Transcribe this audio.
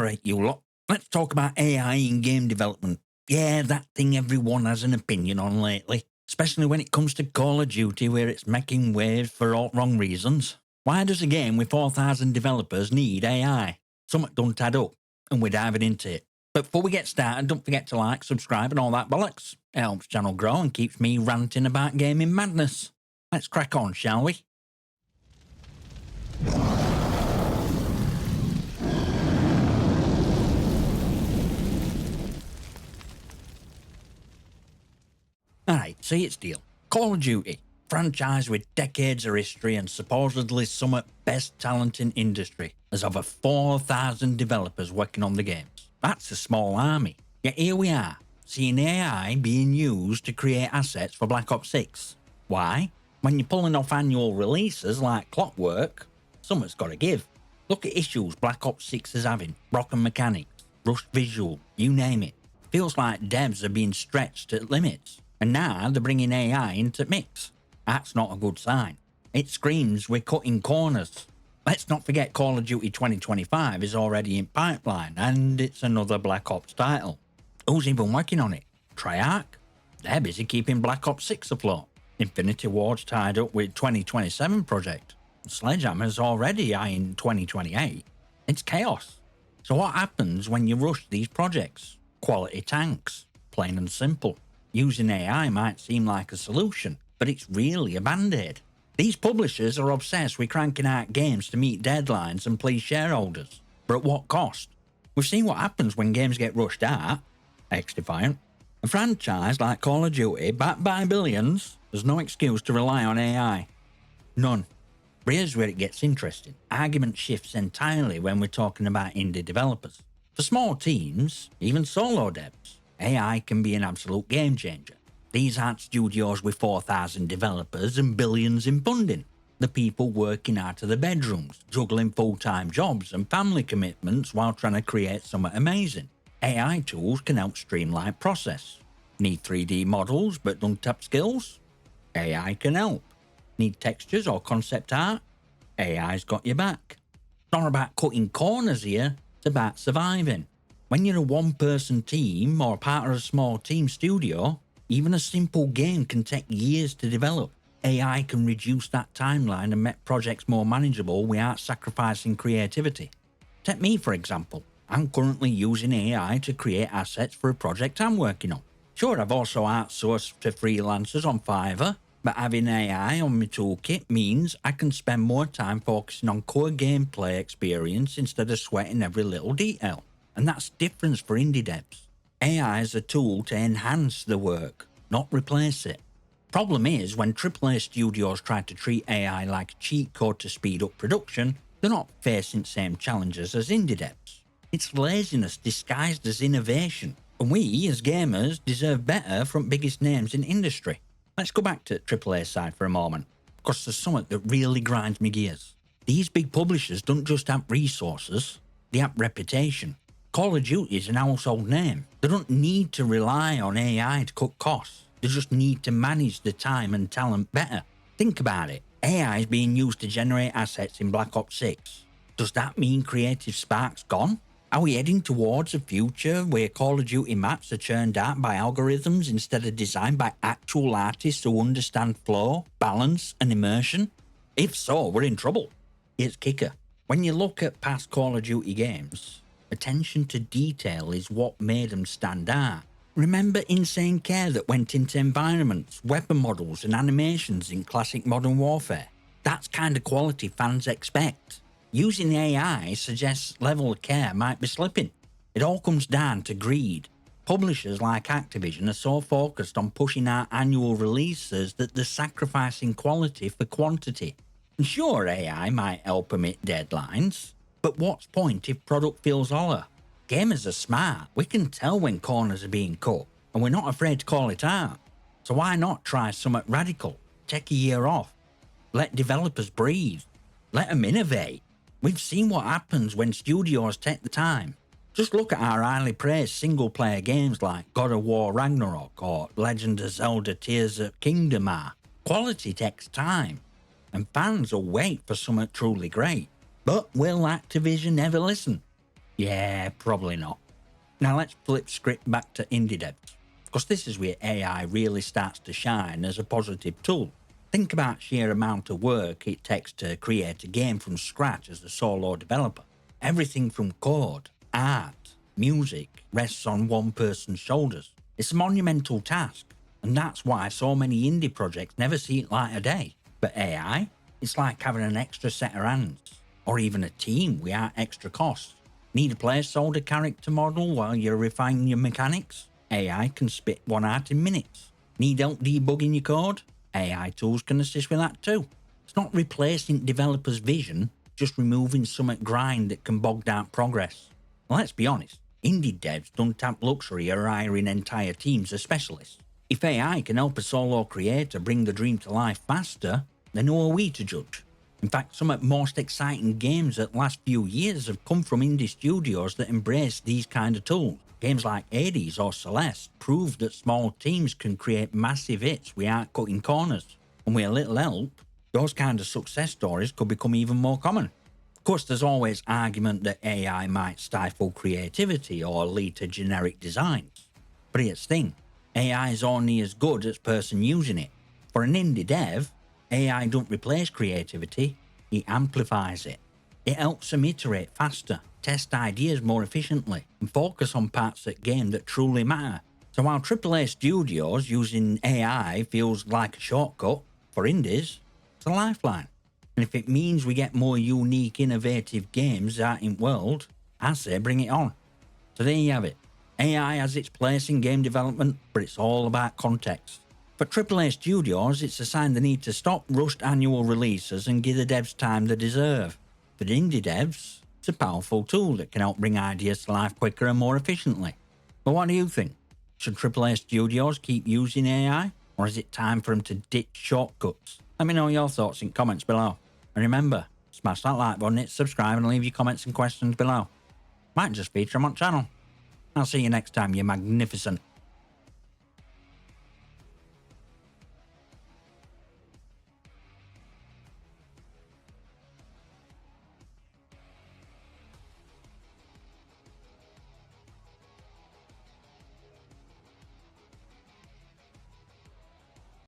Alright, you lot. Let's talk about AI in game development. Yeah, that thing everyone has an opinion on lately, especially when it comes to Call of Duty, where it's making waves for all wrong reasons. Why does a game with 4,000 developers need AI? Something don't add up, and we're diving into it. But before we get started, don't forget to like, subscribe, and all that bollocks. It helps channel grow and keeps me ranting about gaming madness. Let's crack on, shall we? Alright, see its deal. Call of Duty, franchise with decades of history and supposedly some of best talent in industry, has over 4,000 developers working on the games. That's a small army. Yet here we are, seeing AI being used to create assets for Black Ops 6. Why? When you're pulling off annual releases like clockwork, something's got to give. Look at issues Black Ops 6 is having, broken mechanics, rushed visual, you name it. Feels like devs are being stretched at limits. And now they're bringing AI into mix. That's not a good sign. It screams we're cutting corners. Let's not forget Call of Duty 2025 is already in pipeline, and it's another Black Ops title. Who's even working on it? Treyarch? They're busy keeping Black Ops 6 afloat. Infinity Ward's tied up with 2027 project. Sledgehammer's already eyeing 2028. It's chaos. So what happens when you rush these projects? Quality tanks. Plain and simple. Using AI might seem like a solution, but it's really a band-aid. These publishers are obsessed with cranking out games to meet deadlines and please shareholders. But at what cost? We've seen what happens when games get rushed out. X-Defiant. A franchise like Call of Duty, backed by billions, there's no excuse to rely on AI. None. But here's where it gets interesting. Argument shifts entirely when we're talking about indie developers. For small teams, even solo devs, AI can be an absolute game changer. These aren't studios with 4,000 developers and billions in funding. The people working out of the bedrooms, juggling full-time jobs and family commitments while trying to create something amazing. AI tools can help streamline process. Need 3D models but don't have skills? AI can help. Need textures or concept art? AI's got your back. It's not about cutting corners here, it's about surviving. When you're a one-person team or part of a small team studio, even a simple game can take years to develop. AI can reduce that timeline and make projects more manageable without sacrificing creativity. Take me for example. I'm currently using AI to create assets for a project I'm working on. Sure, I've also outsourced to freelancers on Fiverr, but having AI on my toolkit means I can spend more time focusing on core gameplay experience instead of sweating every little detail. And that's different for indie devs. AI is a tool to enhance the work, not replace it. Problem is, when AAA studios try to treat AI like a cheat code to speed up production, they're not facing the same challenges as indie devs. It's laziness disguised as innovation, and we, as gamers, deserve better from biggest names in industry. Let's go back to AAA side for a moment, because there's something that really grinds me gears. These big publishers don't just have resources, they have reputation. Call of Duty is an household name. They don't need to rely on AI to cut costs. They just need to manage the time and talent better. Think about it. AI is being used to generate assets in Black Ops 6. Does that mean creative spark's gone? Are we heading towards a future where Call of Duty maps are churned out by algorithms instead of designed by actual artists who understand flow, balance, and immersion? If so, we're in trouble. Here's kicker. When you look at past Call of Duty games, attention to detail is what made them stand out. Remember insane care that went into environments, weapon models and animations in classic Modern Warfare? That's kind of quality fans expect. Using AI suggests level of care might be slipping. It all comes down to greed. Publishers like Activision are so focused on pushing out annual releases that they're sacrificing quality for quantity. And sure, AI might help them hit deadlines, but what's point if product feels hollow? Gamers are smart. We can tell when corners are being cut, and we're not afraid to call it out. So why not try something radical? Take a year off. Let developers breathe. Let them innovate. We've seen what happens when studios take the time. Just look at our highly praised single-player games like God of War Ragnarok or Legend of Zelda Tears of Kingdom are. Quality takes time, and fans will wait for something truly great. But will Activision ever listen? Yeah, probably not. Now let's flip script back to indie devs, because this is where AI really starts to shine as a positive tool. Think about sheer amount of work it takes to create a game from scratch as a solo developer. Everything from code, art, music rests on one person's shoulders. It's a monumental task, and that's why so many indie projects never see it light of day. But AI, it's like having an extra set of hands, or even a team without extra costs. Need a placeholder character model while you're refining your mechanics? AI can spit one out in minutes. Need help debugging your code? AI tools can assist with that too. It's not replacing developers' vision, just removing some grind that can bog down progress. Well, let's be honest, indie devs don't have luxury of hiring entire teams of specialists. If AI can help a solo creator bring the dream to life faster, then who are we to judge? In fact, some of the most exciting games at the last few years have come from indie studios that embrace these kind of tools. Games like Hades or Celeste prove that small teams can create massive hits without cutting corners. And with a little help, those kind of success stories could become even more common. Of course, there's always argument that AI might stifle creativity or lead to generic designs. But here's the thing, AI is only as good as person using it. For an indie dev, AI don't replace creativity, it amplifies it. It helps them iterate faster, test ideas more efficiently, and focus on parts of the game that truly matter. So while AAA studios using AI feels like a shortcut, for indies, it's a lifeline. And if it means we get more unique, innovative games out in the world, I say bring it on. So there you have it. AI has its place in game development, but it's all about context. For AAA studios, it's a sign they need to stop rushed annual releases and give the devs time they deserve. For the indie devs, it's a powerful tool that can help bring ideas to life quicker and more efficiently. But what do you think? Should AAA studios keep using AI, or is it time for them to ditch shortcuts? Let me know your thoughts in comments below. And remember, smash that like button, hit subscribe, and leave your comments and questions below. Might just feature them on the channel. I'll see you next time, you magnificent